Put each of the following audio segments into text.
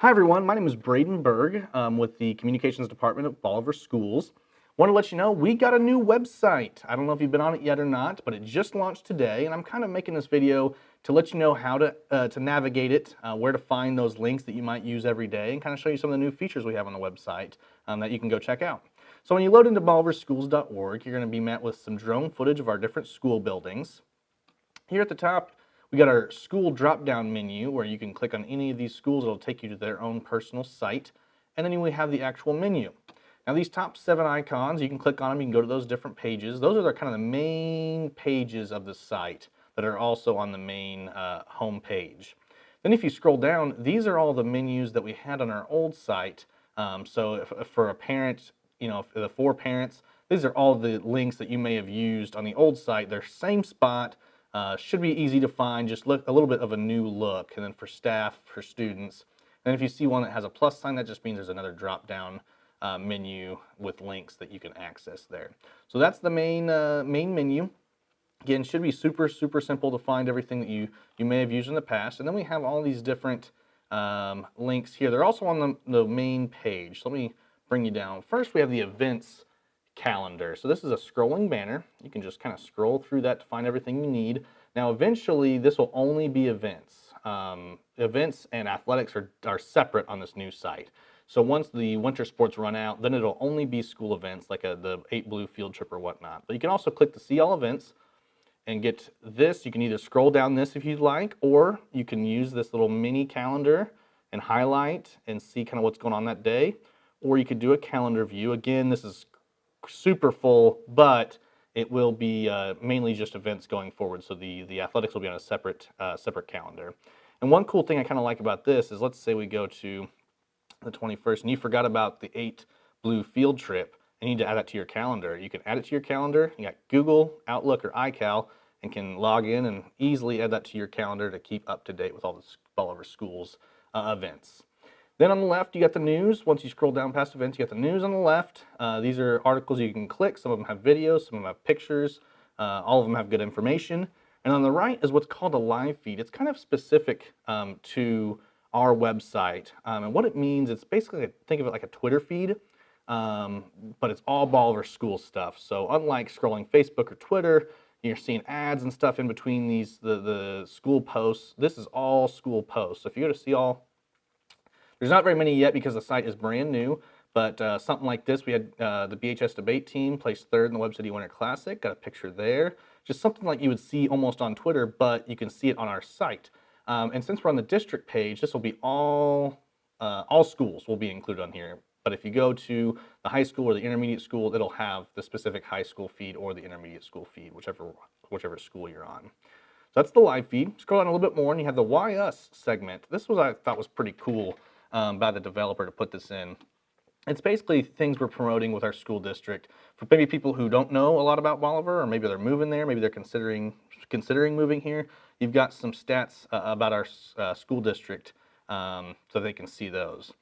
Hi everyone, my name is Braden Berg with the Communications Department at Bolivar Schools. Want to let you know we got a new website. I don't know if you've been on it yet or not, but it just launched today, and I'm kind of making this video to let you know how to navigate it, where to find those links that you might use every day, and kind of show you some of the new features we have on the website that you can go check out. So when you load into bolivarschools.org, you're going to be met with some drone footage of our different school buildings. Here at the top, we got our school drop-down menu where you can click on any of these schools. It'll take you to their own personal site. And then we have the actual menu. Now these top 7 icons, you can click on them, you can go to those different pages. Those are the kind of the main pages of the site that are also on the main home page. Then if you scroll down, these are all the menus that we had on our old site. So if for a parent, for the 4 parents, these are all the links that you may have used on the old site. They're same spot. Should be easy to find, just look a little bit of a new look. And then for staff, for students, and if you see one that has a plus sign, that just means there's another drop-down menu with links that you can access there. So that's the main menu. Again, should be super simple to find everything that you may have used in the past. And then we have all these different links here. They're also on the main page. So let me bring you down. First, we have the events calendar. So this is a scrolling banner. You can just kind of scroll through that to find everything you need. Now eventually this will only be events. Events and athletics are separate on this new site. So once the winter sports run out, then it'll only be school events like the 8 Blue field trip or whatnot. But you can also click to see all events and get this. You can either scroll down this if you'd like, or you can use this little mini calendar and highlight and see kind of what's going on that day. Or you could do a calendar view. Again, this is super full, but it will be mainly just events going forward. So the athletics will be on a separate calendar. And one cool thing I kind of like about this is, let's say we go to the 21st and you forgot about the 8 Blue field trip and you need to add that to your calendar. You can add it to your calendar. You got Google, Outlook, or iCal, and can log in and easily add that to your calendar to keep up to date with all of our schools' events. Then on the left, you got the news. Once you scroll down past events, you got the news on the left. These are articles you can click. Some of them have videos, some of them have pictures. All of them have good information. And on the right is what's called a live feed. It's kind of specific to our website. And what it means, it's basically, think of it like a Twitter feed, but it's all Bolivar school stuff. So unlike scrolling Facebook or Twitter, you're seeing ads and stuff in between the school posts. This is all school posts. So if you go to see all, there's not very many yet because the site is brand new, but something like this, we had the BHS debate team placed 3rd in the Web City Winter Classic, got a picture there. Just something like you would see almost on Twitter, but you can see it on our site. And since we're on the district page, this will be all schools will be included on here. But if you go to the high school or the intermediate school, it'll have the specific high school feed or the intermediate school feed, whichever school you're on. So that's the live feed. Scroll down a little bit more and you have the Why Us segment. This was, I thought, was pretty cool by the developer to put this in. It's basically things we're promoting with our school district for maybe people who don't know a lot about Bolivar, or maybe they're moving there, maybe they're considering moving here. You've got some stats about our school district so they can see those.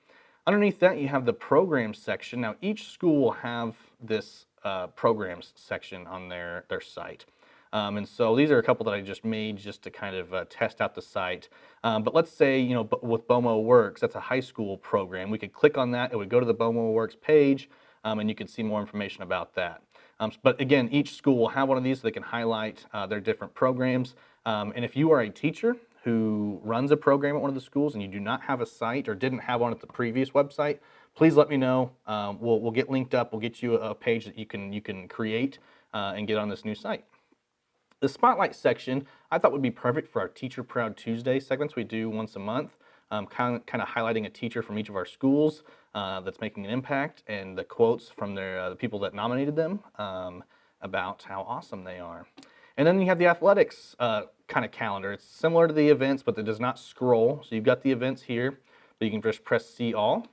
Underneath that, you have the programs section. Now, each school will have this programs section on their site. And so these are a couple that I just made just to kind of test out the site. But let's say, with BOMO Works, that's a high school program. We could click on that. It would go to the BOMO Works page, and you could see more information about that. But again, each school will have one of these so they can highlight their different programs. And if you are a teacher who runs a program at one of the schools and you do not have a site or didn't have one at the previous website, please let me know. We'll get linked up. We'll get you a page that you can create and get on this new site. The Spotlight section I thought would be perfect for our Teacher Proud Tuesday segments we do once a month, kind of highlighting a teacher from each of our schools that's making an impact, and the quotes from the people that nominated them about how awesome they are. And then you have the athletics kind of calendar. It's similar to the events, but it does not scroll. So you've got the events here, but you can just press See All.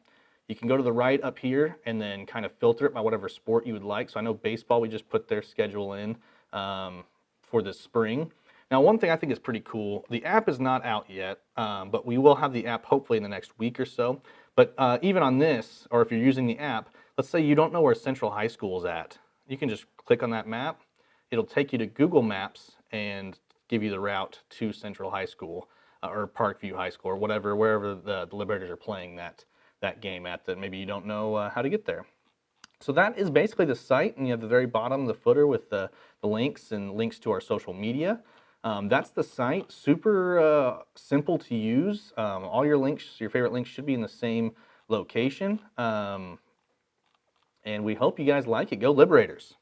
You can go to the right up here and then kind of filter it by whatever sport you would like. So I know baseball, we just put their schedule in for this spring. Now, one thing I think is pretty cool, the app is not out yet, but we will have the app hopefully in the next week or so. But even on this, or if you're using the app, let's say you don't know where Central High School is at. You can just click on that map. It'll take you to Google Maps and give you the route to Central High School. or Parkview High School or whatever, wherever the Liberators are playing that game at, that maybe you don't know how to get there. So that is basically the site, and you have the very bottom, the footer with the links and links to our social media. That's the site, super simple to use. All your links, your favorite links should be in the same location. And we hope you guys like it. Go Liberators!